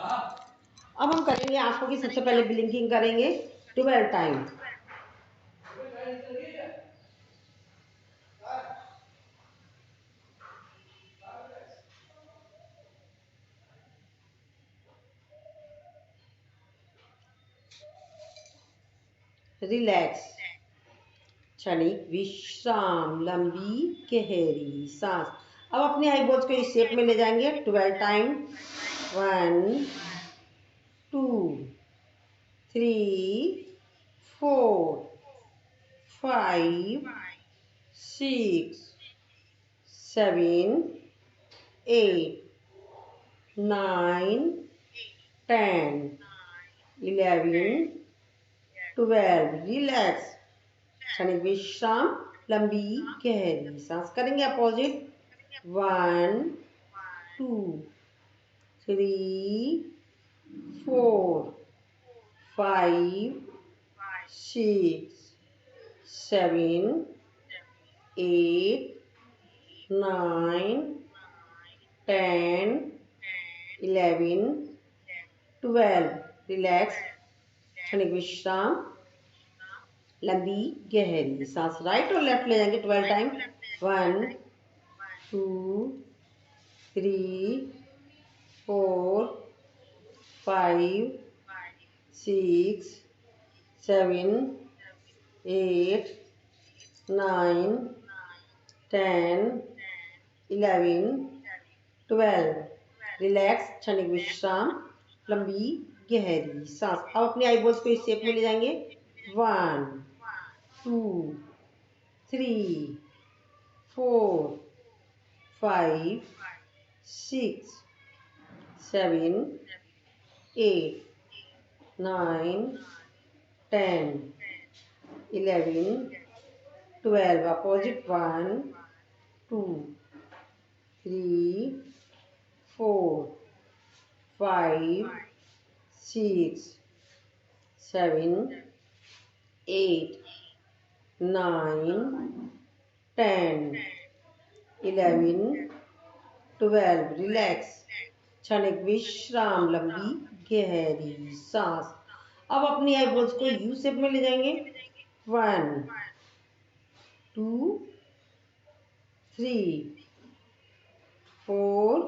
अब हम करेंगे आंखों की सबसे पहले ब्लिंकिंग करेंगे 12 टाइम। रिलैक्स, क्षणिक विश्राम, लंबी गहरी सांस। अब अपने आईबॉल्स को इस शेप में ले जाएंगे 12 टाइम। 1 2 3 4 5 6 7 8 9 10 11 12। रिलैक्स, क्षणिक विश्राम, लंबी गहरी सांस। करेंगे अपोजिट। 1 2 3 4 5 6 7 8 9 10 11 12। रिलैक्स, क्षणिक विश्राम, लंबी गहरी सांस। राइट और लेफ्ट ले जाएंगे 12 टाइम। 1 2 3 4 5 6 7 8 9 10 11 12। रिलैक्स, क्षणिक विश्राम, लंबी गहरी सांस। अब अपने आईबॉल्स को इस शेप में ले जाएंगे। 1 2 3 4 5 6 7 8 9 10 11 12। अपोजिट। 1 2 3 4 5 6 7 8 9 10 11 12। रिलैक्स, क्षणिक विश्राम, लंबी गहरी सांस। अब अपनी आईबॉल्स को यू शेप में ले जाएंगे। 1 2 3 4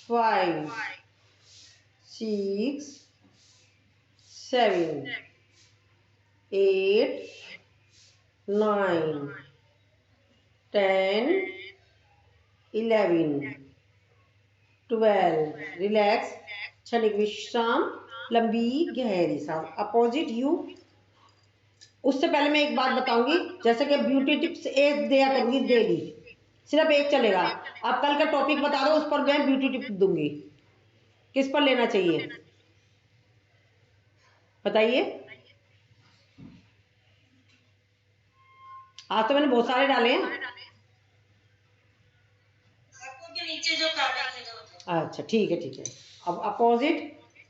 5 6 7 8 9 10 11 12। रिलैक्स, क्षणिक विश्राम, लंबी गहरी सांस। Opposite you. उससे पहले मैं एक बात बताऊंगी, जैसे कि ब्यूटी टिप्स एक दिया करूंगी डेली, सिर्फ एक चलेगा। आप कल का टॉपिक बता दो, उस पर मैं ब्यूटी टिप दूंगी। किस पर लेना चाहिए बताइए। आज तो मैंने बहुत सारे डाले हैं। नीचे जो अच्छा ठीक है ठीक है। अब अपोजिट,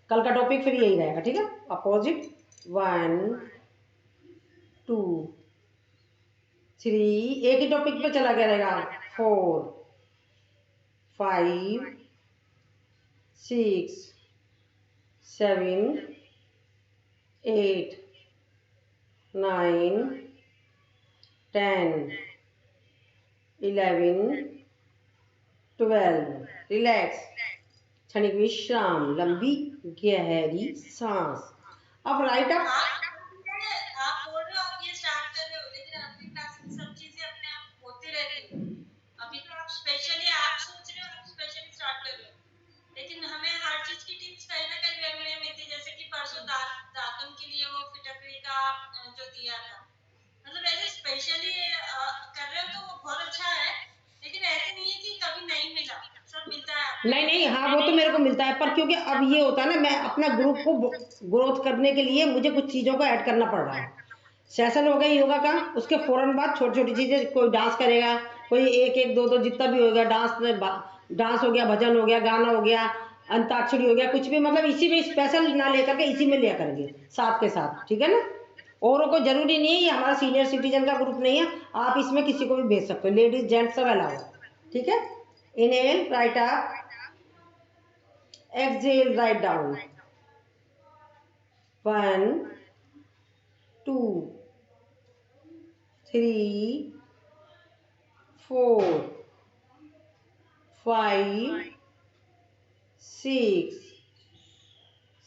कल का टॉपिक फिर यही रहेगा, ठीक है। अपोजिट। 1 2 3, एक ही टॉपिक पे चला गया रहेगा। 4 5 6 7 8 9 10 11 12। रिलैक्स, क्षणिक विश्राम, लंबी गहरी सांस। अब राइट अप। आप बोल रहे हो, आप ये स्टार्ट कर रहे हो, लेकिन अपनी क्लास में सब चीजें अपने आप होती रहती है। अभी तो आप स्पेशली आप सोच रहे हो, आप स्पेशली स्टार्ट कर रहे हो, लेकिन हमें हर चीज की टिप्स कहीं ना कहीं हमें मिलती है। जैसे कि परसों दातुन के लिए वो फिटकरी का जो दिया था, मतलब ऐसे स्पेशली कर रहे हो तो वो बहुत अच्छा है, लेकिन ऐसे नहीं है कि कभी नहीं मिला, सब मिलता है। नहीं नहीं, हाँ वो तो मेरे को मिलता है, पर क्योंकि अब ये होता है ना, मैं अपना ग्रुप को ग्रोथ करने के लिए मुझे कुछ चीज़ों को ऐड करना पड़ रहा है। सेशन हो गया योगा का, उसके फौरन बाद छोटी छोटी चीज़ें, कोई डांस करेगा, कोई एक एक दो दो जितना भी होगा, डांस हो गया, भजन हो गया, गाना हो गया, अंताक्षरी हो गया, कुछ भी, मतलब इसी में स्पेशल ना लेकर के इसी में लिया करेंगे साथ के साथ, ठीक है ना। औरों को जरूरी नहीं है, ये हमारा सीनियर सिटीजन का ग्रुप नहीं है, आप इसमें किसी को भी भेज सकते हो, लेडीज जेंट्स सब अलाउ है, ठीक है। Inhale, right up, Exhale, write down. 1, 2, 3, 4, 5, 6,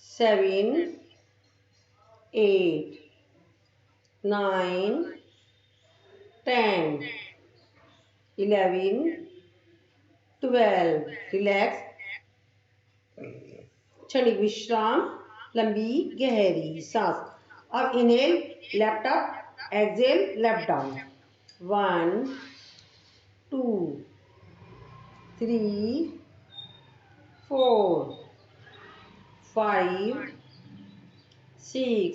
7, 8, 9, 10, 11, 12. Relax, क्षणिक विश्राम, लंबी गहरी सांस. अब inhale, left up, exhale, left down. 1, 2, 3, 4, 5, 6,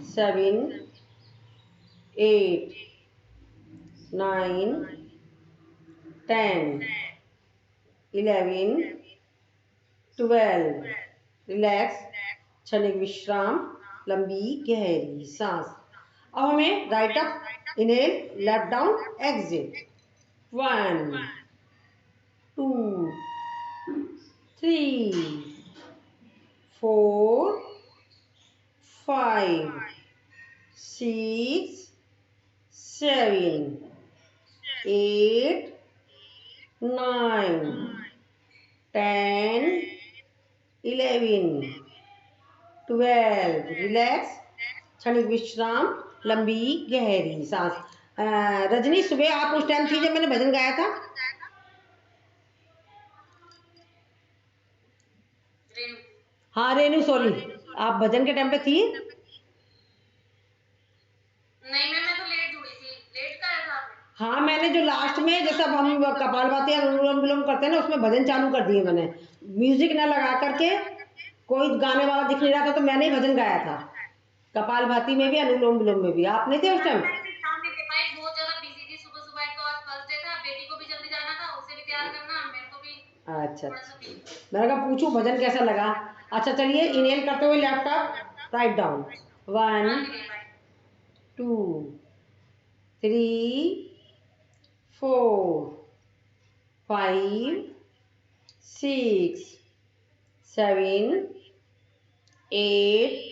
7, 8, 9, 10, 11, 12. Relax, क्षणिक विश्राम, लंबी गहरी सांस. अब हमें right up, inhale, left down, exhale. 1, 2, 3, 4, 5, 6, 7, 8, 9, 10, 11, 12. Relax, क्षणिक विश्राम, लंबी गहरी सांस. रजनी, सुबह आप उस टाइम थी जब मैंने भजन गाया था? रेणु। हाँ रेनू, सॉरी, आप भजन के टाइम पे थी? नहीं मैम, मैं तो लेट जुड़ी थी। लेट का है था आपने? हाँ, मैंने जो लास्ट में, जैसा अब हम कपालभाति और अनुलोम विलोम करते हैं ना, उसमें भजन चालू कर दिए मैंने, म्यूजिक ना लगा करके. कोई गाने वाला दिख नहीं रहा था तो मैंने ही भजन गाया था, कपालभाति में भी, अनुलोम विलोम में भी. आप नहीं थे उस टाइम? मैंने फिर ध्यान नहीं दे पाई, बहुत ज्यादा बिजी थी। सुबह सुबह एक तो आज फर्स्ट डे था, बेटी को भी जल्दी जाना था, उसे भी तैयार करना, मेरे को भी अच्छा थोड़ा सा अच्छा, busy। मैंने कहा पूछूं भजन कैसा लगा. अच्छा चलिए, इनहेल करते हुए लैपटॉप, राइट डाउन. हाँ 1, मिले भाई। 2, 3, 4, 5, 6, 7, 8,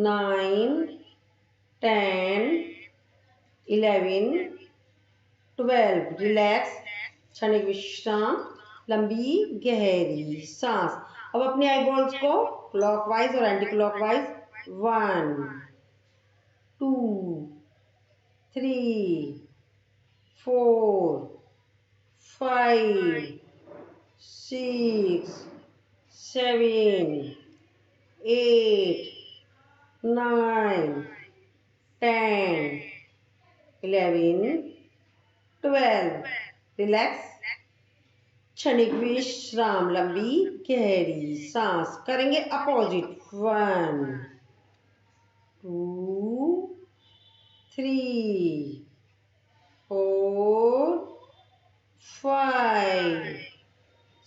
9, 10, 11, 12. रिलैक्स, क्षणिक विश्राम, लंबी गहरी सांस. अब अपने आई बॉल्स को क्लॉकवाइज और एंटी क्लॉकवाइज. 1, 2, 3, 4, 5, 6, 7, 8, 9, 10, 11, 12. रिलैक्स, क्षणिक विश्राम, लंबी गहरी सांस. करेंगे अपोजिट. 1, 2, 3, 4, 5,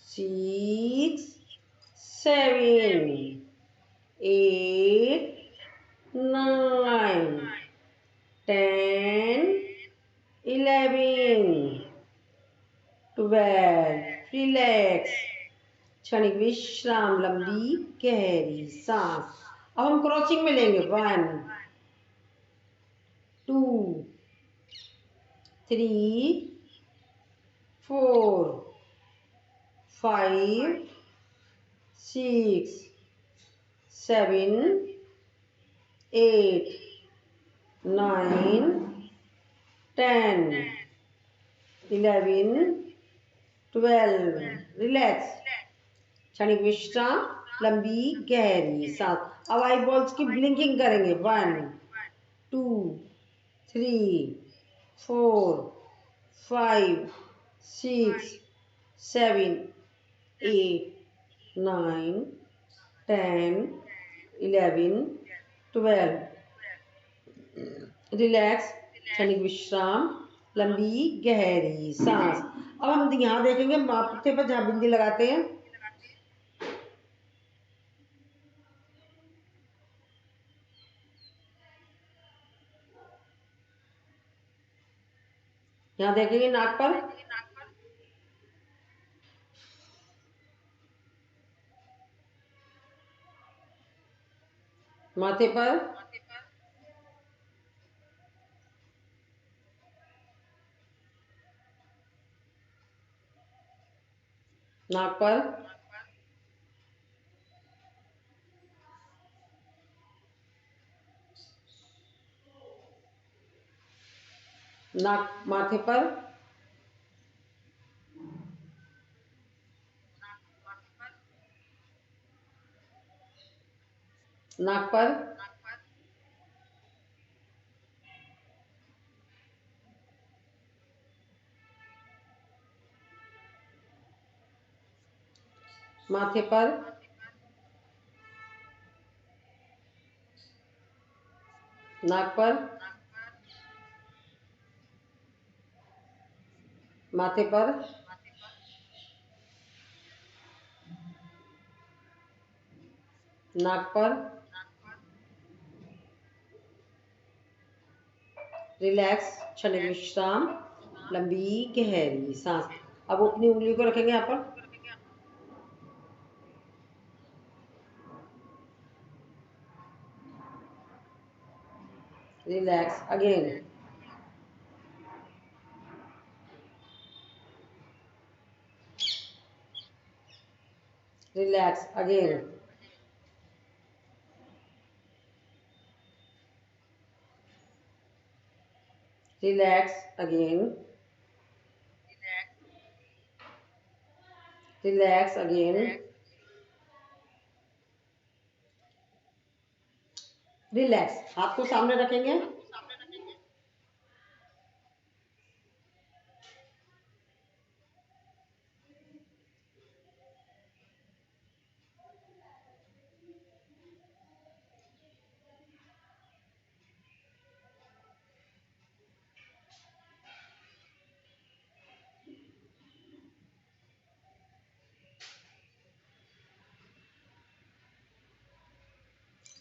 6, 7, 8, 9, 10, 11, 12. रिलैक्स, क्षणिक विश्राम, लंबी गहरी सांस. अब हम क्रॉचिंग में लेंगे. 1, 2, 3, 4, 5, 6, 7, 8, 9, 10, 11, 12. रिलैक्स, क्षणिक विश्राम, लंबी गहरी सांस. अब आई बॉल्स की ब्लिंकिंग करेंगे. 1, 2, 3, 4, 5, 6, 7, 8, 9, 10, 11, 12. रिलैक्स, क्षणिक विश्राम, लंबी गहरी सांस. अब हम यहाँ देखेंगे माथे पर जहाँ बिंदी लगाते हैं. यहाँ देखेंगे नाक पर. माथे पर, नाक पर, नाक माथे पर, नाक पर, माथे पर, नाक पर, माथे पर, नाक पर। रिलैक्स, क्षणिक विश्राम, लंबी गहरी सांस। अब अपनी उंगली को रखेंगे यहाँ पर, relax again, relax again, relax again, relax again, relax. हाथ को सामने रखेंगे,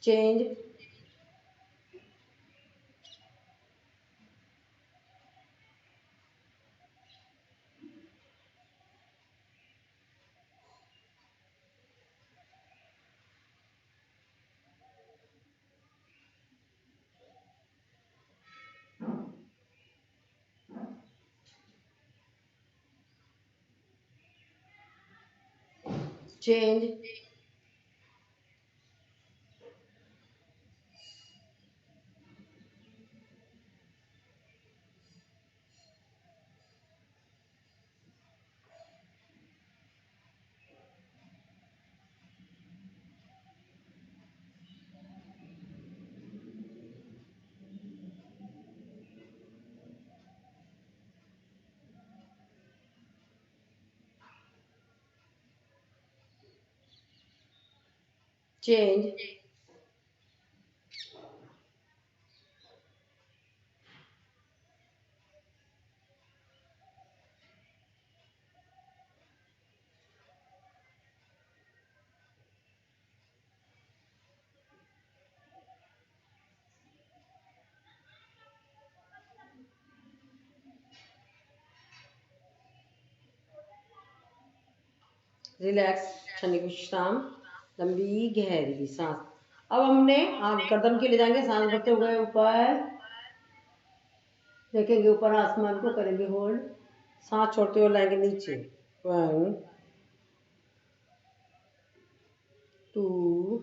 चेंज, चेंज, चेंज, रिलैक्स, क्षणिक विश्राम, लंबी गहरी सांस। अब हमने आप गर्दन के ले जाएंगे, सांस भरते हुए ऊपर देखेंगे, ऊपर आसमान को करेंगे होल्ड, सांस छोड़ते हुए लाएंगे नीचे, 1 2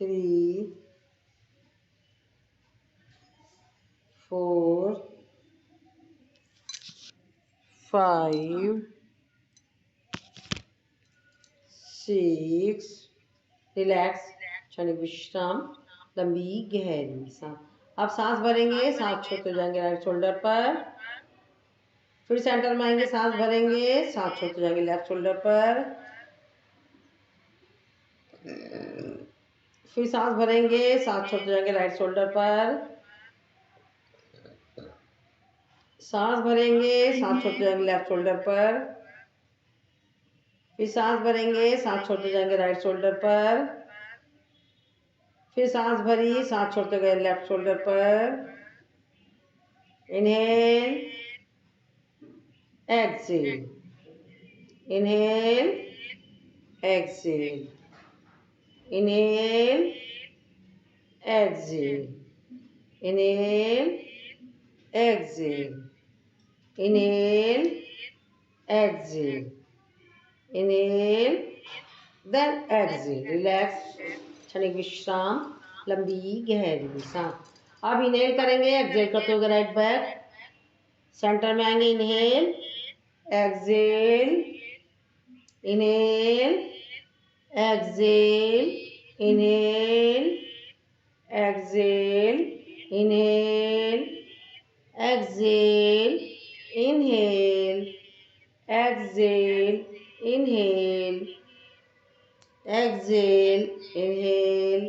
3 4 5 6। रिलैक्स, क्षणिक विश्राम, लंबी गहरी सांस। अब सांस भरेंगे, सांस छोड़ते जाएंगे राइट शोल्डर पर, फिर सेंटर में आएंगे, सांस भरेंगे, सांस छोड़ते जाएंगे लेफ्ट शोल्डर पर, फिर सांस भरेंगे, सांस छोड़ते जाएंगे राइट शोल्डर पर, सांस भरेंगे, सांस छोड़ते जाएंगे लेफ्ट शोल्डर पर, फिर सांस भरेंगे, सांस छोड़ते जाएंगे राइट शोल्डर पर, फिर सांस भरी, सांस छोड़ते गए लेफ्ट शोल्डर पर, inhale, exhale, inhale, exhale, inhale, exhale, inhale, exhale, inhale, exhale, inhale, then exhale. Relax, क्षणिक विश्राम, लंबी गहरी सांस. अब इनहेल करेंगे, एक्सहेल करते हुए राइट बैक, सेंटर में आएंगे. Inhale, exhale, inhale, exhale, inhale, exhale, inhale, exhale, inhale, exhale, inhale, exhale, inhale,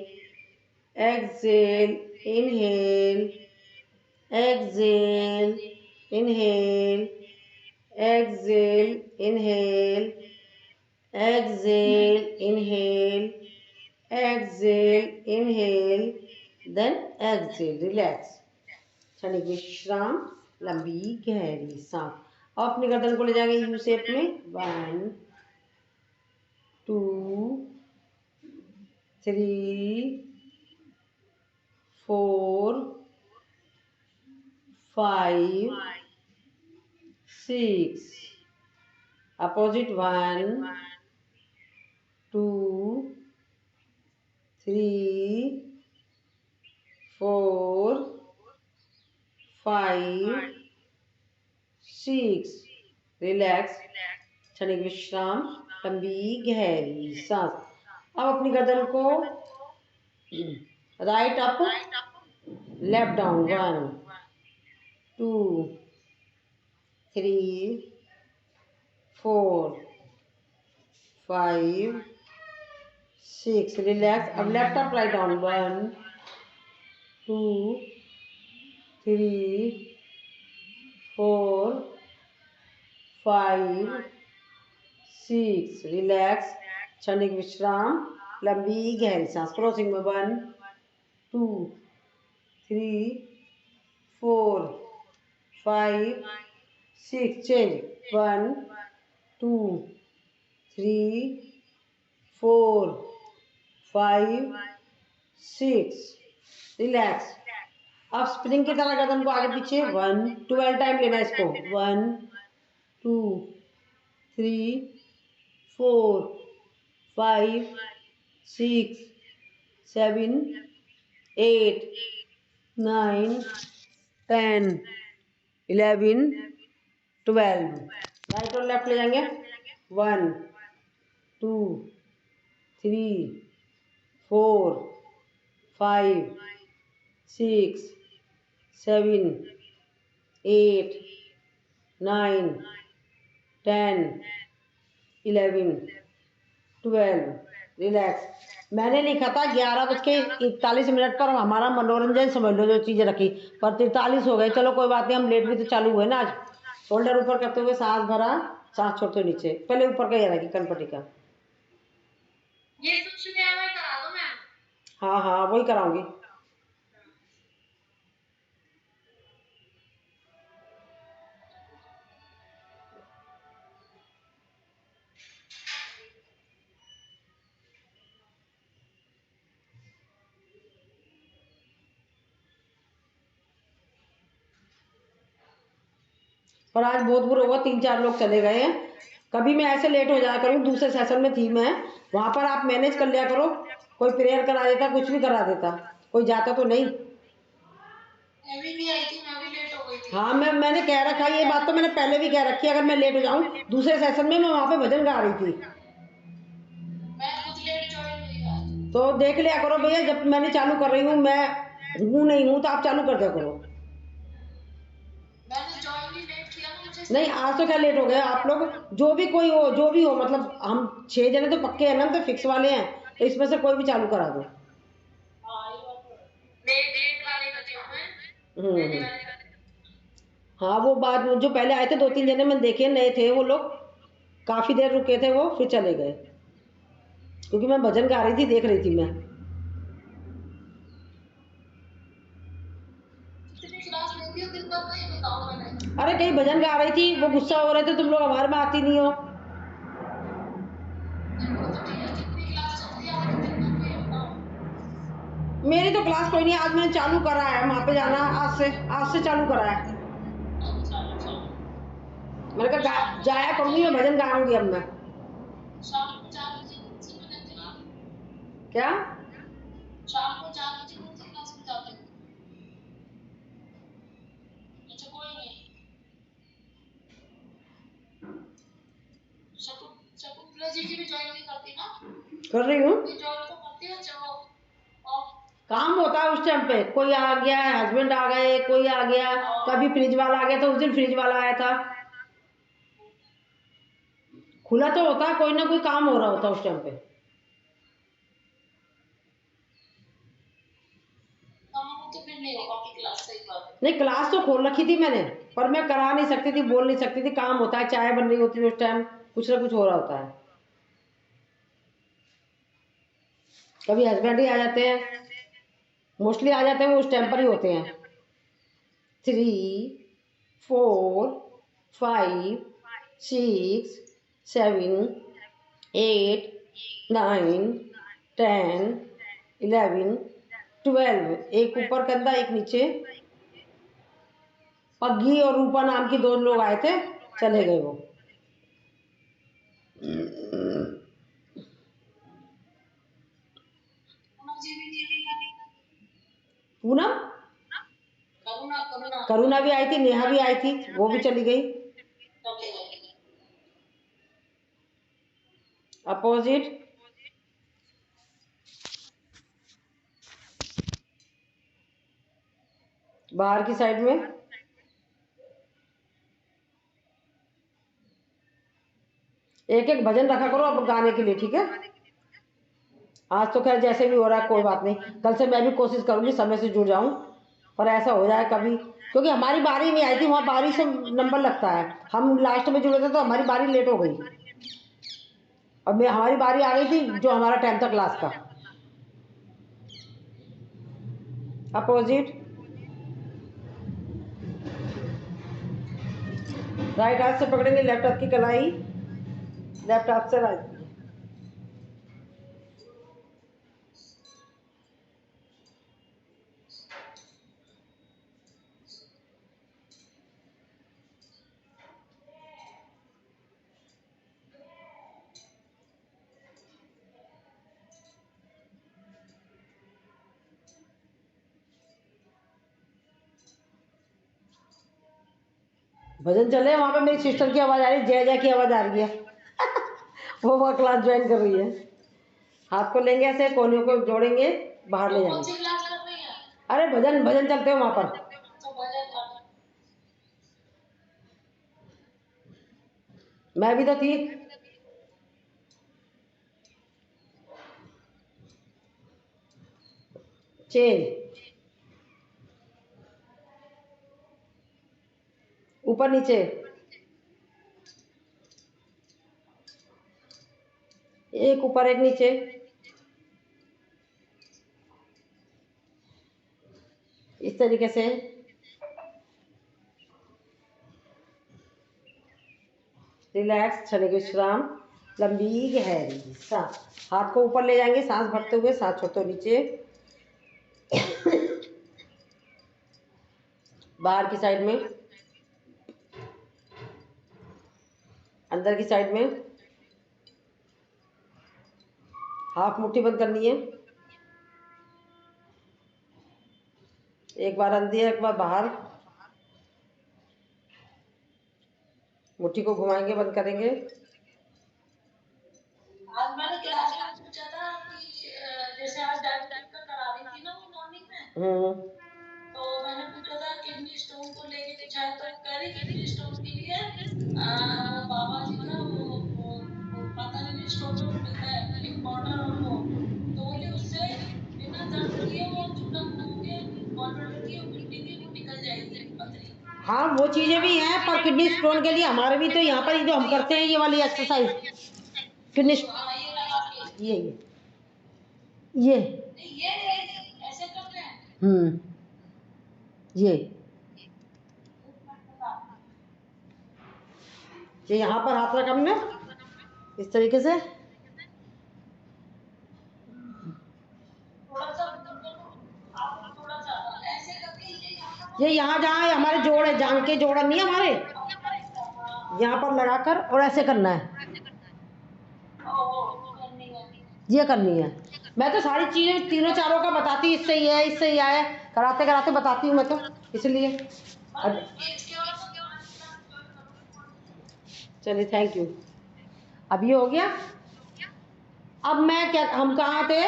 exhale, inhale, exhale, inhale, exhale, inhale, exhale, inhale, exhale, inhale, then exhale. Relax. क्षणिक विश्राम, लंबी गहरी सांस. और अपनी गर्दन को ले जाएंगे यू शेप में. 1 2 3 4 5 6. अपोजिट. 1 2 3 4 5 6. रिलैक्स, क्षणिक विश्राम, लंबी गहरी सांस. अब अपनी गर्दन को right up, left down. 1 2 3 4 5 6. Relax. अब left up, right down. 1 2 3 4 5 6. Relax, क्षणिक विश्राम, लंबी गहरी सांस. क्रॉसिंग में 1 2 3 4 5 6. चेंज. 1 2 3 4 5 6. रिलैक्स. अब स्प्रिंग की तरह गर्दन को आगे पीछे. 1 12 टाइम लेना है इसको. 1 2 3 4 5 6 7 8 9 10 11 12. राइट और लेफ्ट ले जाएंगे. 1 2 3 4 5 6 7 8 9 10 11 12. रिलैक्स. मैंने लिखा था 11:41 पर हमारा मनोरंजन समझ लो जो चीज़ें रखी, पर 43 हो गए. चलो कोई बात नहीं, हम लेट भी तो चालू हुए ना आज. शोल्डर ऊपर करते हुए सांस भरा, सांस छोड़ते हुए नीचे. पहले ऊपर का ये रखी कनपटी का. ये सूक्ष्म व्यायाम करा दो मैम. हाँ हाँ वही कराऊंगी. पर आज बहुत बुरा हुआ, 3-4 लोग चले गए हैं. कभी मैं ऐसे लेट हो जाया करूँ. दूसरे सेशन में थी मैं, वहाँ पर आप मैनेज कर लिया करो. कोई प्रेयर करा देता, कुछ भी करा देता, कोई जाता तो नहीं. अभी भी आई थी, मैं भी लेट हो गई थी. हाँ मैंने कह रखा है, ये बात तो मैंने पहले भी कह रखी है. अगर मैं लेट हो जाऊँ दूसरे सेशन में, मैं वहाँ पे भजन गा रही थी. मैं खुद लेट ज्वाइन हुई. तो देख लिया करो भैया, जब मैंने चालू कर रही हूँ, मैं हूँ नहीं हूँ, तो आप चालू कर दिया करो. मैंने ज्वाइन ही लेट किया ना मुझे. नहीं आज तो क्या लेट हो गए आप लोग. जो भी कोई हो, जो भी हो, मतलब हम 6 जने तो पक्के हैं ना, तो फिक्स वाले हैं. तो इसमें से कोई भी चालू करा दो. हाँ वो बात, जो पहले आए थे 2-3 जने मैंने देखे, नए थे वो लोग, काफ़ी देर रुके थे वो, फिर चले गए. क्योंकि मैं भजन गा रही थी, देख रही थी मैं. अरे कहीं भजन गा रही थी, वो गुस्सा हो रहे थे तुम लोग हमारे में आती नहीं हो. मेरी तो क्लास कोई नहीं, आज मैंने चालू करा है, वहाँ पे जाना आज से चालू करा है। अच्छा अच्छा। मैंने कहा शाम को जाया करूंगी, मैं भजन गाऊंगी अब मैं। शाम को 4 बजे कौन सी में जाते हो आप? क्या? शाम को 4 बजे कौन सी क्लास में जाते हो? अच्छा कोई नहीं। शकुंतला जी की भी ज्वाइन नहीं करती ना? कर रही हूँ। ज्वाइन तो करती है। चलो और काम होता है उस टाइम पे, कोई आ गया, हस्बैंड आ गए, कोई आ गया, कभी फ्रिज वाला आ गया था, उस दिन फ्रिज वाला आया था, खुला तो होता है, कोई ना कोई काम हो रहा होता है उस टाइम पे। काम तो फिर नहीं होगा आपकी क्लास, सही बात है। नहीं, क्लास तो खोल रखी थी मैंने, पर मैं करा नहीं सकती थी, बोल नहीं सकती थी, काम होता है, चाय बन रही होती है उस टाइम, कुछ ना कुछ हो रहा होता है। कभी हस्बैंड ही आ जाते हैं, मोस्टली आ जाते हैं, वो उस टाइम पर ही होते हैं। 3 4 5 6 7 8 9 10 11 12, एक ऊपर कंधा एक नीचे। पग्गी और रूपा नाम की 2 लोग आए थे, चले गए वो। पूनम, करुणा करुणा करुणा भी आई थी, नेहा भी आई थी, वो भी चली गई। अपोजिट बाहर की साइड में एक एक भजन रखा करो अब गाने के लिए, ठीक है? आज तो खैर जैसे भी हो रहा है कोई बात नहीं, कल से मैं भी कोशिश करूंगी समय से जुड़ जाऊं, पर ऐसा हो जाए कभी, क्योंकि हमारी बारी नहीं आई थी, वहाँ बारी से नंबर लगता है, हम लास्ट में जुड़े थे तो हमारी बारी लेट हो गई, अब मैं हमारी बारी आ गई थी जो हमारा 10th क्लास का। अपोजिट राइट हाथ से पकड़ेंगे, लेफ्ट हाथ की कलाई लेफ्ट हाथ से राइट। भजन चले, वहाँ पे मेरी सिस्टर की आवाज़ आ रही है, जय जय की आवाज़ आ रही है। वो क्लास ज्वाइन कर रही है। हाथ को लेंगे ऐसे, कोनियों को जोड़ेंगे, बाहर ले कौन सी जाएंगे। क्लास कर रही है? अरे भजन भजन चलते हो वहाँ पर। तो भजन कर। मैं भी तो थी। चेन ऊपर नीचे, एक ऊपर एक नीचे, इस तरीके से। रिलैक्स, क्षणिक विश्राम, लंबी गहरी सांस, हाथ को ऊपर ले जाएंगे, सांस भरते हुए, सांस छोड़ते हुए नीचे। बाहर की साइड में, अंदर की साइड में, हाफ मुट्ठी बंद करनी है, एक बार अंदर एक बार बाहर, मुट्ठी को घुमाएंगे, बंद करेंगे। आज मैंने क्लास में पूछा था कि जैसे आज डायबिटिक का करा रही थी ना वो मॉर्निंग में, तो मैंने पूछा था किडनी स्टोन को लेके कुछ है, तो कह रही किडनी स्टोन के लिए वो बाबा जी का वो पतंजलि स्टोन जो मिलता है पिंक पाउडर, और वो तो बोले उससे बिना दर्द किए वो चूना घुमा के वाटर रखिए किडनी की, वो निकल जाएगी पतली। हाँ वो चीज़ें भी हैं, पर किडनी स्टोन के लिए हमारे भी तो यहाँ पर जो हम करते हैं ये वाली एक्सरसाइज, किडनी हाँ ये लगा के ये नहीं, ये ऐसे करते हैं। ये यहाँ पर हाथ रखा हमने इस तरीके से, थोड़ा सा ये यहाँ जहाँ हमारे जोड़ है, जांग के जोड़ नहीं है हमारे, यहाँ पर लगाकर और ऐसे करना है, ये करनी है। मैं तो सारी चीज़ें तीनों चारों का बताती, इससे ही है, इससे ही आया, कराते कराते बताती हूँ मैं तो, इसलिए। चलिए थैंक यू। अब ये हो गया। अब मैं क्या, हम कहाँ थे,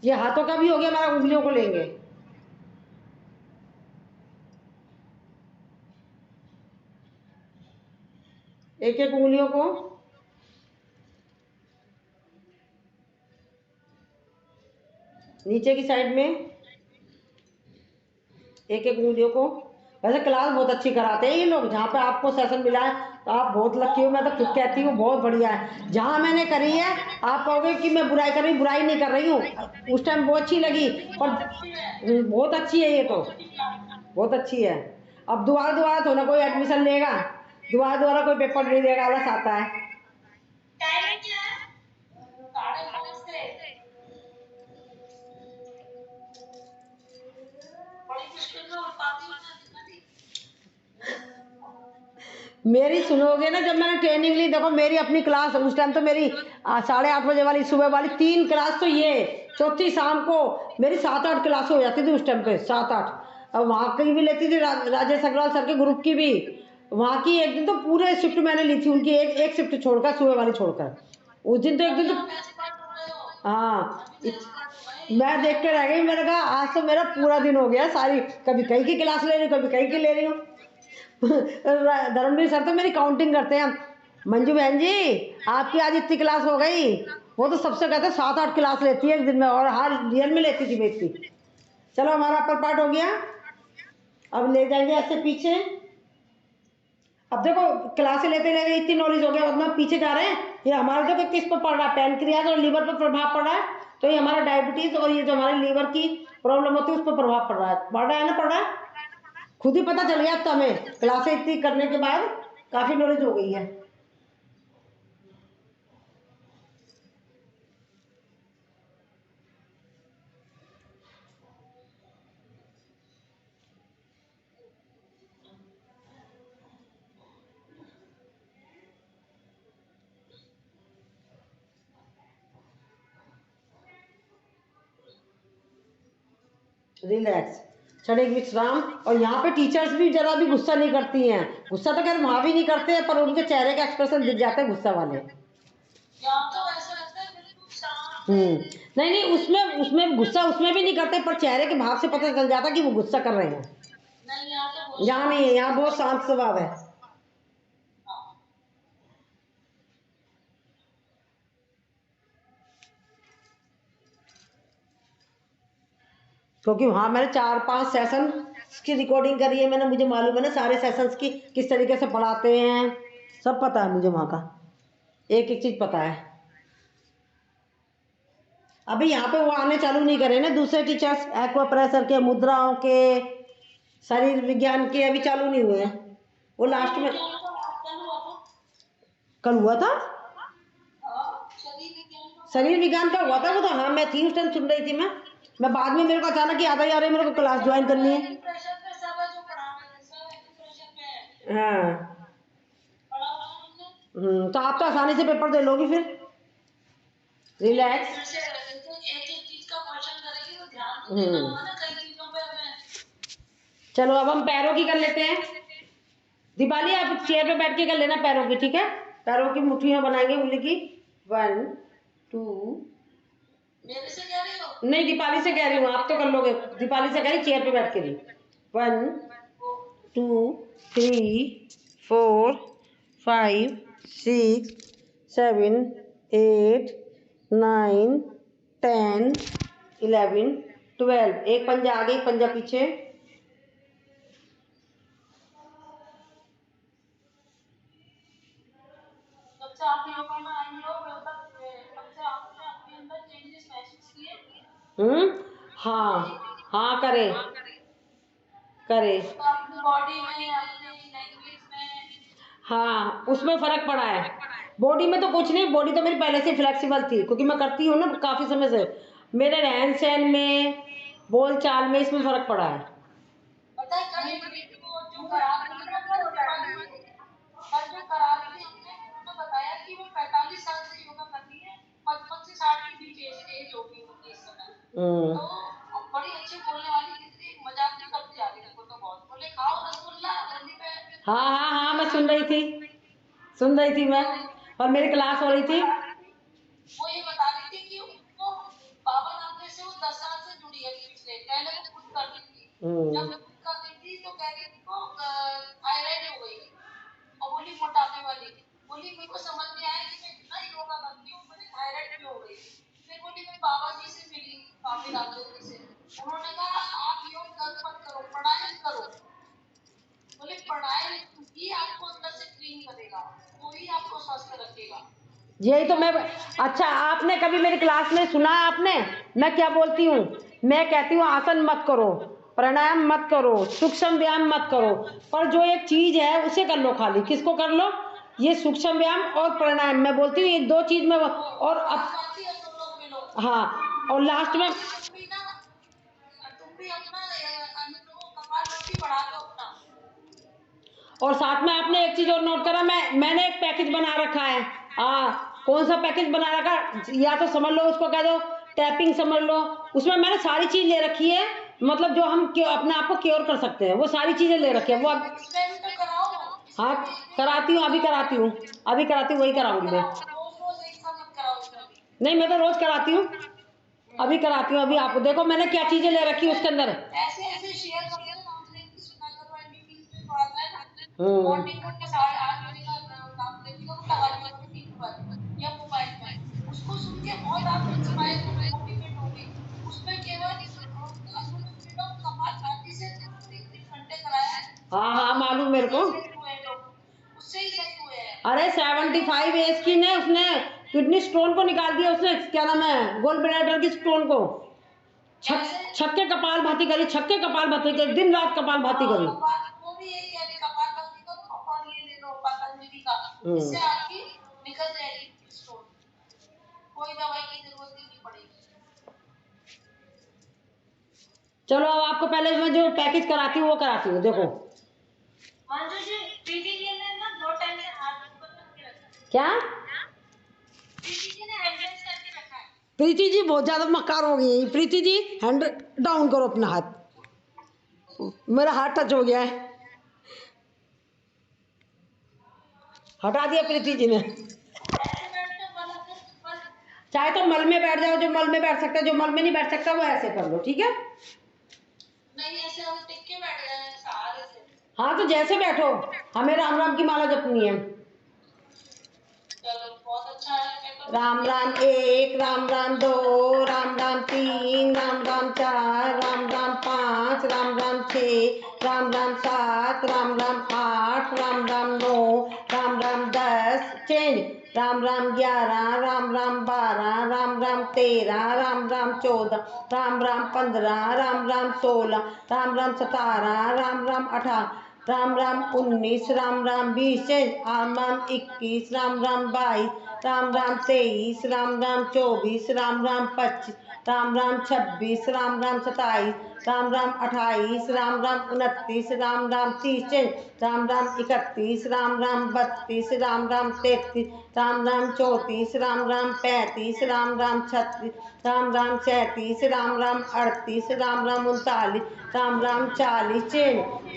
ये हाथों का भी हो गया हमारा, उंगलियों को लेंगे। एक एक उंगलियों को नीचे की साइड में, एक एक उंगलियों को। वैसे क्लास बहुत अच्छी कराते हैं ये लोग, जहाँ पे आपको सेशन मिला है तो आप बहुत लकी हो, मैं तो खुद कहती हूँ बहुत बढ़िया है। जहाँ मैंने करी है, आप कहोगे कि मैं बुराई कर रही हूँ, बुराई नहीं कर रही हूँ, उस टाइम बहुत अच्छी लगी, पर बहुत अच्छी है ये तो, बहुत अच्छी है। अब दोबारा दोबारा तो ना कोई एडमिशन लेगा, दोबारा दोबारा कोई पेपर नहीं देगा, आलस आता है। टाइमिंग क्या है? 5:30 से बड़ी मुश्किल से उठ पाती हूँ मेरी सुनोगे ना, जब मैंने ट्रेनिंग ली, देखो मेरी अपनी क्लास उस टाइम तो मेरी 8:30 बजे वाली सुबह वाली 3 क्लास, तो ये चौथी शाम को मेरी 7-8 क्लास हो जाती थी उस टाइम पे, 7-8। और वहाँ की भी लेती थी, राजेश अग्रवाल सर के ग्रुप की भी, वहाँ की एक दिन तो पूरे शिफ्ट मैंने ली थी उनकी, एक शिफ्ट छोड़कर, सुबह वाली छोड़कर, उस दिन तो एक दिन तो हाँ, मैं देख के रह गई, मैंने कहा आज तो मेरा पूरा दिन हो गया, सारी कभी कहीं की क्लास ले रही हूँ, कभी कहीं की ले रही हूँ। धर्मवीर सर तो मेरी काउंटिंग करते हैं, मंजू बहन जी आपकी आज इतनी क्लास हो गई, वो तो सबसे कहते हैं 7-8 क्लास लेती है एक दिन में, और हर रियल में लेती थी मैं इतनी। चलो हमारा अपर पार्ट हो गया, अब ले जाएंगे ऐसे पीछे। अब देखो क्लासें लेते लेते इतनी नॉलेज हो गया, अब पीछे जा रहे हैं, ये हमारा देखो किस पर पड़ रहा है, पैनक्रियाज और लीवर पर प्रभाव पड़ रहा है, तो ये हमारा डायबिटीज और ये जो हमारे लीवर की प्रॉब्लम होती है उस पर प्रभाव पड़ रहा है, पड़ रहा है ना, पड़ रहा है, खुद ही पता चल गया अब तो हमें, क्लासें इतनी करने के बाद काफी नॉलेज हो गई है। रिलैक्स, क्षणिक विश्राम। और यहाँ पे टीचर्स भी जरा भी गुस्सा नहीं करती हैं, गुस्सा तो खैर वहाँ भी नहीं करते हैं, पर उनके चेहरे का एक्सप्रेशन दिख जाता है गुस्सा वाले। तो ऐसा लगता है बिल्कुल शांत। नहीं नहीं, उसमें उसमें गुस्सा उसमें भी नहीं करते, पर चेहरे के भाव से पता चल जाता कि वो गुस्सा कर रहे हैं। नहीं, यहाँ तो यहाँ नहीं है, यहाँ बहुत शांत स्वभाव है, क्योंकि वहाँ मैंने 4-5 सेशन की रिकॉर्डिंग करी है मैंने, मुझे मालूम है ना सारे सेशंस की किस तरीके से पढ़ाते हैं, सब पता है मुझे, वहाँ का एक एक चीज़ पता है। अभी यहाँ पे वो आने चालू नहीं करे ना दूसरे टीचर्स, एक्वा प्रेशर के, मुद्राओं के, शरीर विज्ञान के अभी चालू नहीं हुए हैं, वो लास्ट में। कल हुआ था शरीर विज्ञान का, हुआ था वो तो, हाँ मैं थी उस टाइम, सुन रही थी मैं बाद में मेरे को अचानक याद आई, अरे मेरे को क्लास ज्वाइन करनी है। हाँ तो आप तो आसानी से पेपर दे लोगी फिर, रिलैक्स। चलो अब हम पैरों की कर लेते हैं। दीपाली आप चेयर पे बैठ के कर लेना पैरों की, ठीक है, पैरों की मुट्ठियां बनाएंगे उंगली की, 1 2। मेरे से कह रही हो? नहीं दीपाली से कह रही हूँ, आप तो कर लोगे, दीपाली से कह रही चेयर पे बैठ के रही। 1 2 3 4 5 6 7 8 9 10 11 12, एक पंजा आगे एक पंजा पीछे। हाँ हाँ करे करे, बॉडी में, अपनी लैंग्वेज में, हाँ उसमें फर्क पड़ा है। बॉडी में तो कुछ नहीं, बॉडी तो मेरी पहले से फ्लेक्सिबल थी, क्योंकि मैं करती हूँ ना काफ़ी समय से, मेरे रहन सहन में, बोल चाल में इसमें फर्क पड़ा है। पता है कल वो जो करा रही थी ना उसके बाद में कल जो करा रही थी हमने उन्होंने बताया कि वो 45 साल से योगा कर रही है, 55 से 60 के बीच एज होगी उनकी इस समय। तो बड़ी अच्छी बोलने वाली थी, मजाक भी करती जा रही थी, वो तो बहुत बोले खाओ रसगुल्ला होली पे। हाँ हाँ हाँ, मैं सुन रही थी मैं, और मेरी क्लास हो रही थी। वो ये बता रही थी कि उनको बाबा रामदेव से वो 10 साल से जुड़ी है पिछले, पहले वो खुद करती थी, जब खुद करती थी तो कह रही थी को थायराइड हो गई और बोली मोटापे वाली, बोली मेरे को समझ में आया कि मैं इतना योगा करती हूँ मुझे थायराइड भी हो गई। फिर बोली मैं बाबा जी से मिली, स्वामी रामदेव जी से, उन्होंने कहा आप योग कर मत करो, प्राणायाम करो। बोले प्राणायाम ही आपको अंदर से क्लीन करेगा, वो ही आपको स्वस्थ रखेगा। यही तो मैं, अच्छा आपने कभी मेरी क्लास में सुना है आपने मैं क्या बोलती हूँ? मैं कहती हूँ आसन मत करो, प्राणायाम मत करो, सूक्ष्म व्यायाम मत करो, पर जो एक चीज है उसे कर लो, खाली किसको कर लो? ये सूक्ष्म व्यायाम और प्राणायाम, मैं बोलती हूँ ये दो चीज में, और अब हाँ, और लास्ट में तुम भी अपना कपालभाति बढ़ा दो अपना। और साथ में आपने एक चीज और नोट करा, मैंने एक पैकेज बना रखा है। कौन सा पैकेज बना रखा? या तो समझ लो उसको कह दो टैपिंग समझ लो, उसमें मैंने सारी चीज ले रखी है, मतलब जो हम अपने आप को क्योर कर सकते हैं वो सारी चीजें ले रखी है। वो अब हाँ कराती हूँ, अभी कराती हूँ, वही कराऊंगी मैं। नहीं मैं तो रोज कराती हूँ, अभी कराती हूँ। अभी आप देखो मैंने क्या चीजें ले रखी है उसके अंदर। ऐसे ऐसे शेयर कर दो, रामदेव की सुना करो, एनडीटी पे जो आता है ना मॉर्निंग में 8 बजे का रामदेव जी का लगा लिया करो टीवी पर या मोबाइल में, उसको सुन के बहुत आप इंस्पायर होगे, मोटिवेट होगे। उसमें केवल अनुलोम विलोम कपालभाति से 3 घंटे कराया है। हाँ हाँ मालूम मेरे को, उससे ही सही हुए हैं। अरे 75 एज की ने उसने किडनी स्टोन को निकाल दिया, उसने क्या नाम है गोल ब्लैडर की स्टोन को, छक्के कपाल भाती करी, छक्के कपाल भाती करी, दिन रात कपाल भाती करी। वो भी यही कह रहे कपाल भाती करो और ये ले लो पतंजलि का, इससे आपकी निकल जाएगी स्टोन, कोई दवाई की जरूरत ही नहीं पड़ेगी। चलो अब आपको पहले मैं जो पैकेज कराती हूँ वो कराती हूँ, देखो मंजू जी प्रीति जी ने ना 2 टाइम से हाथ ऊपर करके रखा है। क्या प्रीति जी ने हैंड रेस करके रखा है। प्रीति जी बहुत ज्यादा मक्कार हो गई है। प्रीति जी हैंड डाउन करो अपना हाथ, मेरा हाथ टच हो गया है, हटा दिया प्रीति जी ने। चाहे तो मल में बैठ जाओ, जो मल में बैठ सकता है, जो मल में नहीं बैठ सकता वो ऐसे कर लो, ठीक है? नहीं ऐसे हम टिक के बैठ जाए सहारे से। हाँ तो जैसे बैठो, हमें राम राम की माला जपनी है। चलो बहुत अच्छा है। Ram Ram 1, Ram Ram 2, Ram Ram 3, Ram Ram 4, Ram Ram 5, Ram Ram 6, Ram Ram 7, Ram Ram 8, Ram Ram 9, Ram Ram 10, change, Ram Ram 11, Ram Ram 12, Ram Ram 13, Ram Ram 14, Ram Ram 15, Ram Ram 16, Ram Ram 17, Ram Ram 18, Ram Ram 19, Ram Ram 20, Ram Ram 21, Ram Ram 22, Ram Ram 23, Ram Ram 24, Ram Ram 25, Ram Ram 26, Ram Ram 27, Ram Ram 28, Ram Ram 29, Ram Ram 30, Ram Ram 31, Ram Ram 32, Ram Ram 33, Ram Ram 34, Ram Ram 35, Ram Ram 36, Ram Ram 37, Ram Ram 38, Ram Ram 39, Ram Ram 40,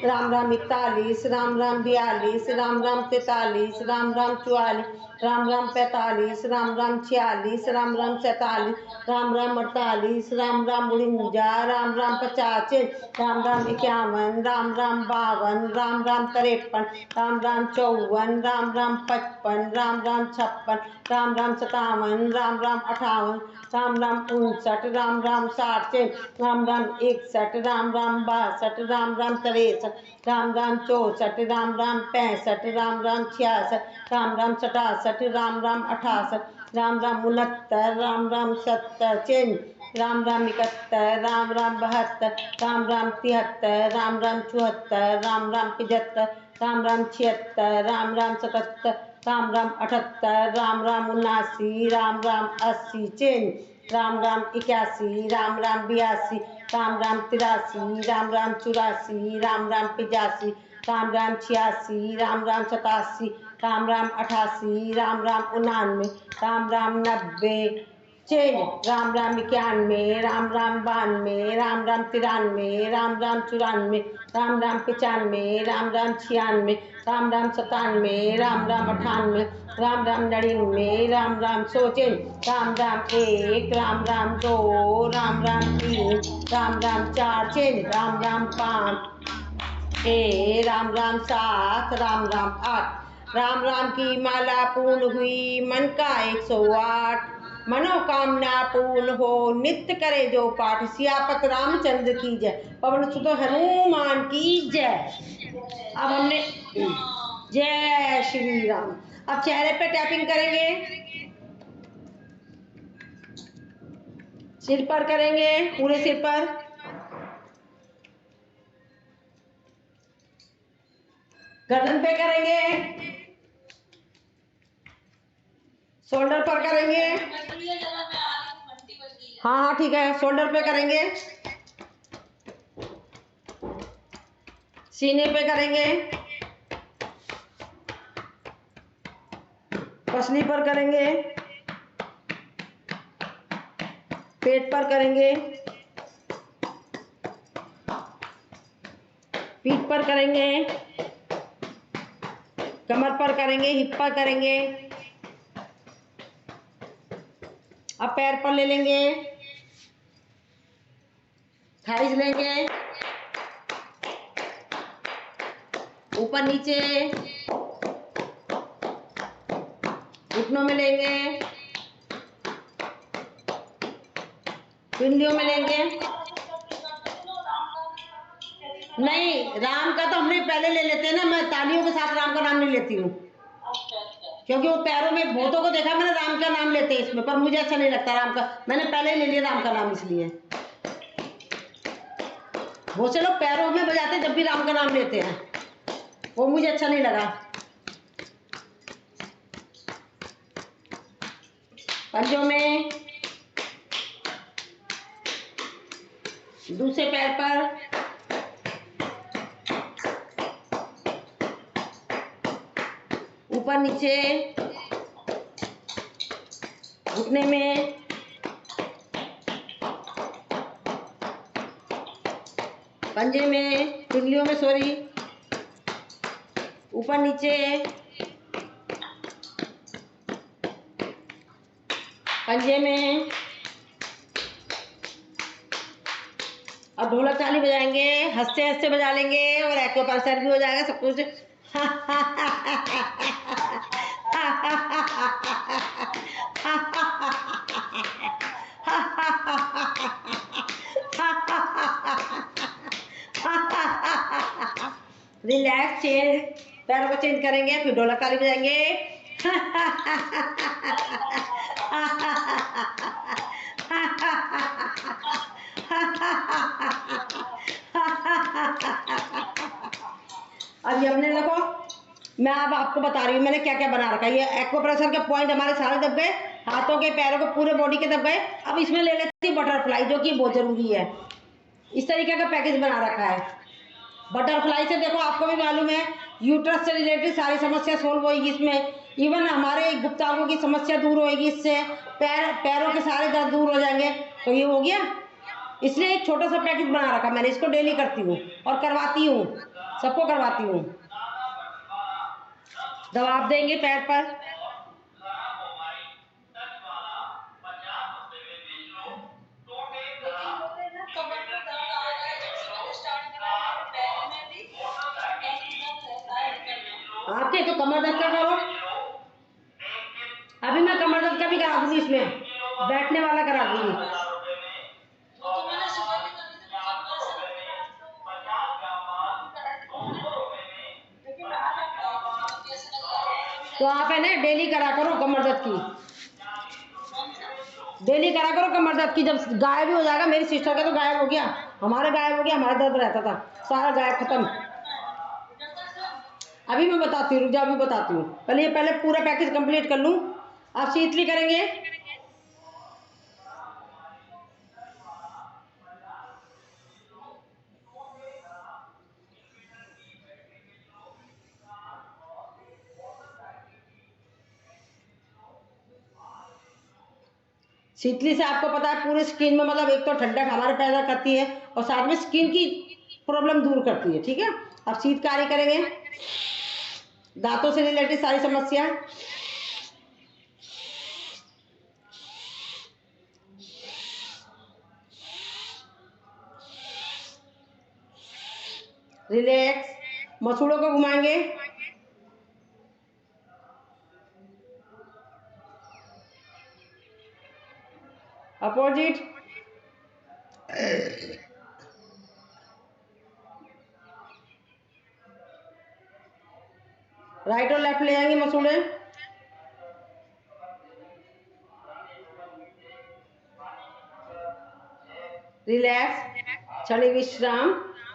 Ram Ram 41, Ram Ram 42, Ram Ram 43, Ram Ram 44, Ram Ram 45, Ram Ram 46, Ram Ram 47, Ram Ram 48, Ram Ram 49, Ram Ram 50, Ram Ram 51, Ram Ram 52, Ram Ram 53, Ram Ram 54, Ram Ram 55, Ram Ram 56, Ram Ram 57, Ram Ram 58, Ram Ram 59, Ram Ram 60, Ram Ram 61, Ram Ram 62, Ram Ram 63, Ram Ram 64, Ram Ram 65, Ram Ram 66, Ram Ram 67, Ram Ram 68, Ram Ram 69, Ram Ram 70, change, Ram Ram 71, Ram Ram 72, Ram Ram 73, Ram Ram 74, Ram Ram 75, Ram Ram 76, Ram Ram 77, Ram Ram 78, Ram Ram 79, Ram Ram 80, change, Ram Ram 81, Ram Ram 82, Ram Ram 83, Ram Ram 84, Ram Ram 85, Ram Ram 86, Ram Ram 87, Ram Ram 88, Ram Ram 99, Ram Ram 90, change Ram Ram 91, Ram Ram 92, Ram Ram 93, Ram Ram 94, Ram Ram 95, Ram Ram 96, Ram Ram 97, Ram Ram 98, Ram Ram 99, Ram Ram 100, change Ram Ram 1, Ram Ram 2, Ram Ram 3, Ram Ram 4, change Ram Ram 5, Ram Ram 7, Ram Ram 8, Ram Ram की माला पूर्ण हुई मन का 108, मनोकामना पूर्ण हो नित्य करे जो पाठ, सियापत रामचंद्र की जय, पवन सुत हनुमान की जय। अब हमने जय श्री राम। अब चेहरे पे टैपिंग करेंगे, सिर पर करेंगे, पूरे सिर पर, गर्दन पे करेंगे, शोल्डर पर करेंगे। हाँ हाँ ठीक है, शोल्डर पे करेंगे, सीने पे करेंगे, पसली पर करेंगे, पेट पर करेंगे, पीठ पर करेंगे, कमर पर करेंगे, हिप पर करेंगे। अब पैर पर ले लेंगे, थाइज लेंगे, ऊपर नीचे, घुटनों में लेंगे, पिंडलियों में लेंगे। नहीं, राम का तो हमने पहले ले लेते हैं ना, मैं तालियों के साथ राम का नाम नहीं लेती हूँ, क्योंकि वो पैरों में बहुतों को देखा मैंने राम का नाम लेते हैं इसमें, पर मुझे अच्छा नहीं लगता राम का, मैंने पहले ही ले लिया राम का नाम इसलिए। बहुत से लोग पैरों में बजाते जब भी राम का नाम लेते हैं, वो मुझे अच्छा नहीं लगा। पंजों में, दूसरे पैर पर, ऊपर नीचे, घुटने में, पंजे में, पिंडलियों में, सॉरी, ऊपर नीचे, पंजे में। अब ढोलक ताली बजाएंगे, हंसते हंसते बजा लेंगे और एक्यूप्रेशर भी हो जाएगा सब कुछ। रिलैक्स, चेंज, पैरों को चेंज करेंगे, फिर ढोलक ताली बजाएंगे। अब ये हमने देखो, मैं अब आपको बता रही हूँ मैंने क्या क्या बना रखा है। ये एक्यूप्रेशर के पॉइंट हमारे सारे दब गए, हाथों के पैरों के पूरे बॉडी के दब गए। अब इसमें ले लेती है बटरफ्लाई, जो कि बहुत जरूरी है। इस तरीके का पैकेज बना रखा है। बटरफ्लाई से देखो आपको भी मालूम है यूट्रस से रिलेटेड सारी समस्या सोल्व होगी इसमें, इवन हमारे गुप्तांगों की समस्या दूर होगी इससे, पैरों के सारे दर्द दूर हो जाएंगे। तो ये हो गया, इसलिए एक छोटा सा पैकेज बना रखा मैंने, इसको डेली करती हूँ और करवाती हूँ, सबको करवाती हूँ। दबाव देंगे पैर पर, आपके तो कमर दर्द का करो, अभी मैं कमर दर्द का भी करा दूंगी, इसमें बैठने वाला करा दूंगी। तो आप है ना डेली करा करो कमर दर्द की, डेली करा करो कमर दर्द की, जब गायब भी हो जाएगा। मेरी सिस्टर का तो गायब हो गया, हमारा गायब हो गया, हमारा दर्द रहता था सारा गायब खत्म। अभी मैं बताती हूँ, रुक जाओ, अभी बताती हूँ, पहले पूरा पैकेज कंप्लीट कर लूँ। आप शीतली करेंगे, शीतली से आपको पता है पूरी स्किन में मतलब एक तो ठंडक हमारे पैदा करती है और साथ में स्किन की प्रॉब्लम दूर करती है। ठीक है, अब शीतकारी करेंगे, दांतों से रिलेटेड सारी समस्या। रिलैक्स, मसूड़ों को घुमाएंगे, अपोजिट, राइट और लेफ्ट ले आएंगे मसूड़े। रिलैक्स, क्षणिक विश्राम,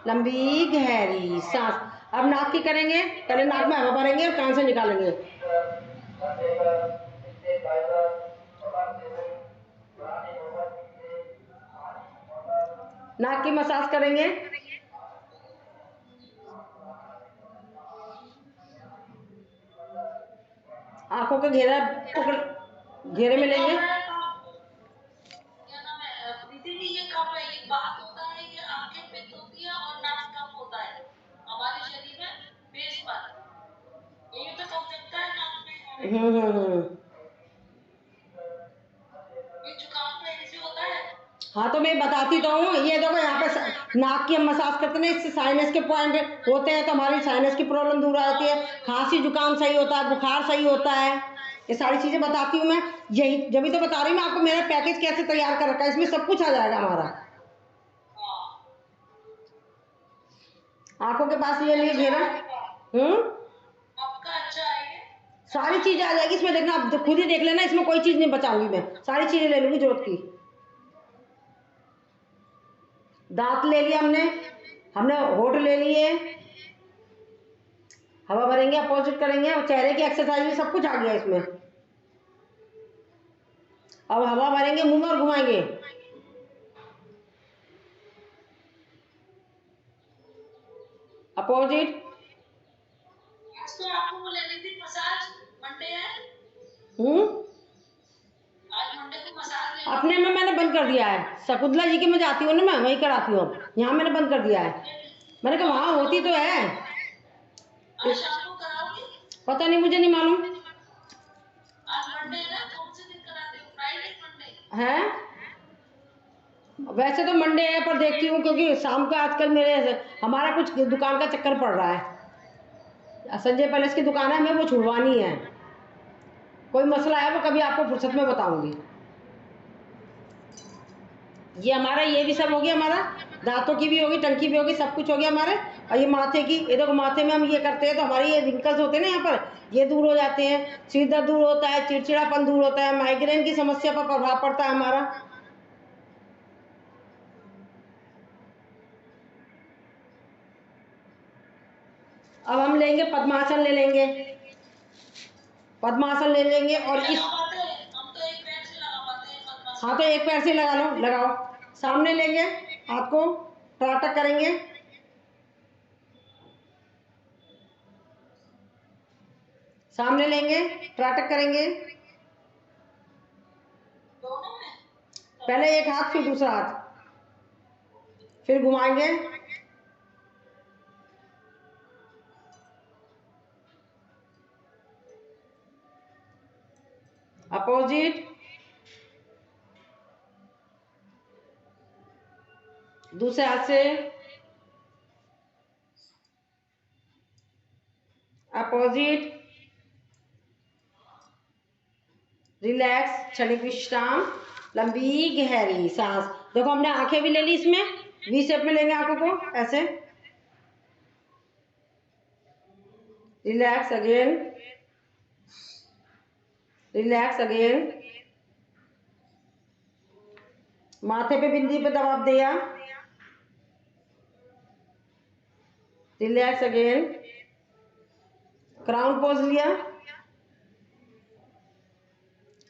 लंबी गहरी सांस। अब नाक की करेंगे, पहले नाक में हवा भरेंगे और कान से निकालेंगे। नाक की मसाज करेंगे, आंखों का घेरा पकड़, घेरे में लेंगे। क्या नाम है दीदी, ये कब है, ये बात होता है, ये आंखें पित्त होती है और नाक कब होता है हमारे शरीर में बेस पर, ये तो कब जगता है नाक में। ये जुकाम पहले से होता है। हाँ तो मैं बताती तो हूँ, ये देखो यहाँ पे नाक की हम मसाज करते हैं, इससे साइनस के पॉइंट होते हैं तो हमारी साइनस की प्रॉब्लम दूर हो जाती है, खांसी जुकाम सही होता है, बुखार सही होता है, ये सारी चीजें बताती हूँ मैं। यही जब तो बता रही हूँ मैं आपको मेरा पैकेज कैसे तैयार कर रखा है, इसमें सब कुछ आ जाएगा हमारा। आंखों के पास ये लिए घेरा। आपका अच्छा है, सारी चीजें आ जाएगी इसमें, देखना आप खुद ही देख लेना, इसमें कोई चीज नहीं बचाऊंगी मैं, सारी चीजें ले लूंगी जरूरत की। दांत ले लिया हमने, हमने होठ ले लिए, हवा भरेंगे, अपोजिट करेंगे और चेहरे की एक्सरसाइज भी सब कुछ आ गया इसमें। अब हवा भरेंगे मुंह में और घुमाएंगे, अपोजिट। तो आपको वो लेनी थी मसाज, मंडे है, आज मंडे को मसाज लेनी। अपने में मैंने बंद कर दिया है, शकुंतला जी की मैं जाती हूँ ना, मैं वही कराती हूँ, अब यहाँ मैंने बंद कर दिया है। मैंने कहा वहाँ होती तो है, आज शाम को कराओगी? पता नहीं, मुझे नहीं मालूम। आज मंडे है ना, कौन से दिन कराते हो, फ्राइडे मंडे है वैसे तो मंडे है, पर देखती हूँ क्योंकि शाम का आजकल मेरे हमारा कुछ दुकान का चक्कर पड़ रहा है, संजय पैलेस की दुकान है, हमें वो छुड़वानी है, कोई मसला है वो कभी आपको फुर्सत में बताऊंगी। ये हमारा ये भी सब हो गया, हमारा दांतों की भी होगी, टंकी भी होगी, सब कुछ हो गया हमारे। और ये माथे की, ये देखो माथे में हम ये करते हैं तो हमारी ये रिंकल्स होते हैं ना यहाँ पर, ये दूर हो जाते हैं, सिर दर्द दूर होता है, चिड़चिड़ापन दूर होता है, माइग्रेन की समस्या पर प्रभाव पड़ता है हमारा। अब हम लेंगे पद्मासन, ले लेंगे पद्मासन ले लेंगे और इस, हम तो एक पैर से लगा पाते हैं पद्मासन। हाँ तो एक पैर से लगा लो, लगाओ। सामने लेंगे, हाथ को टाटा करेंगे, सामने लेंगे, त्राटक करेंगे, दोनों में पहले एक हाथ फिर दूसरा हाथ, फिर घुमाएंगे, अपोजिट, दूसरे हाथ से अपोजिट, रिलैक्स, क्षणिक विश्राम, लंबी गहरी सांस। देखो हमने आंखें भी ले ली, इसमें वी शेप में लेंगे आंखों को ऐसे, रिलैक्स अगेन, रिलैक्स अगेन, माथे पे बिंदी पे दबाव दिया, रिलैक्स अगेन, क्राउन पोज लिया,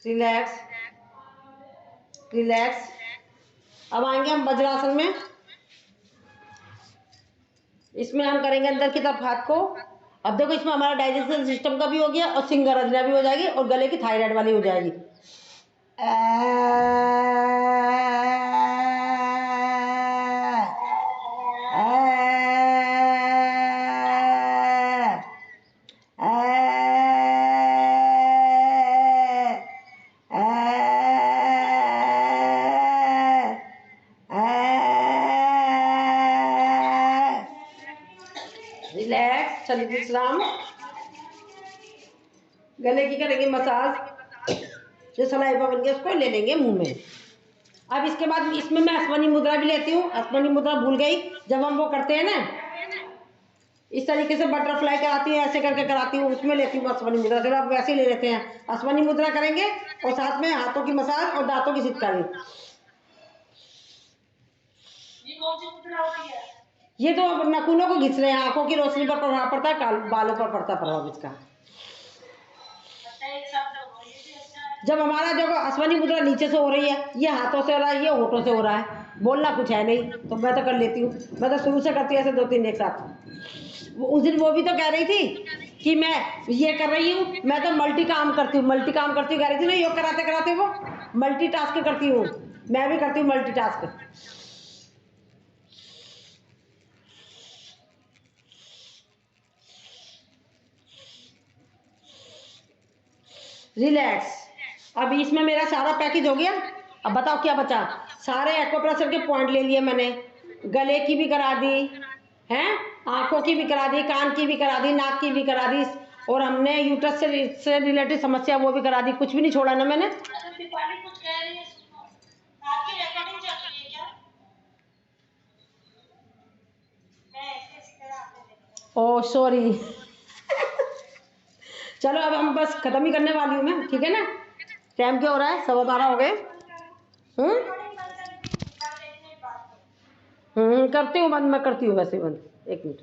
रिलैक्स, रिलैक्स। अब आएंगे हम वज्रासन में, इसमें हम करेंगे अंदर की तरफ हाथ को। अब देखो इसमें हमारा डाइजेशन सिस्टम का भी हो गया और सिंगरजना भी हो जाएगी और गले की थायराइड वाली हो जाएगी। रिलैक्स, चलिए विश्राम। गले की करेंगे मसाज, जो सलाइवा बन गया उसको ले लेंगे मुंह में। अब इसके बाद इसमें मैं अश्वनी मुद्रा भी लेती हूँ। अश्वनी मुद्रा भूल गई, जब हम वो करते हैं ना इस तरीके से बटरफ्लाई कराती हूँ, ऐसे करके कराती हूँ, उसमें लेती हूँ अश्वनी मुद्रा। चलो आप वैसे ही ले लेते हैं, अश्वनी मुद्रा करेंगे और साथ में हाथों की मसाज और दांतों की सितकारी। ये कौन सी मुद्रा होती है? ये तो नखूनों को घिस रहे हैं, आंखों की रोशनी पर प्रभाव पड़ता है, बालों पर पड़ता है प्रभाव इसका। जब हमारा जो अश्वनी मुद्रा नीचे से हो रही है, ये हाथों से हो रहा है, ये होठों से हो रहा है, बोलना कुछ है नहीं, तो मैं तो कर लेती हूँ। मैं तो शुरू से करती हूँ ऐसे 2-3 एक साथ। उस दिन वो भी तो कह रही थी कि मैं ये कर रही हूँ, मैं तो मल्टी काम करती हूँ कह रही थी ना, योग कराते कराते वो मल्टी टास्क करती हूँ। मैं भी करती हूँ मल्टी टास्क। रिलैक्स। अब इसमें मेरा सारा पैकेज हो गया। अब बताओ क्या बचा। सारे एक्यूप्रेशर के पॉइंट ले लिए मैंने, गले की भी करा दी हैं, आंखों की भी करा दी, कान की भी करा दी, नाक की भी करा दी, और हमने यूट्रस से रिलेटेड समस्या वो भी करा दी। कुछ भी नहीं छोड़ा ना मैंने। दीपाली कुछ कह रही है, सुनो। आपकी रिकॉर्डिंग चल रही है क्या? मैं ऐसे इसी तरह आपने देखा। Oh sorry. चलो अब हम बस खत्म ही करने वाली हूँ मैं, ठीक है ना। टाइम क्या हो रहा है, 12:15 हो गए। रिकॉर्डिंग बंद कर दी, बात देखने बात करो। करती हूँ बंद, मैं करती हूँ वैसे बंद। 1 मिनट।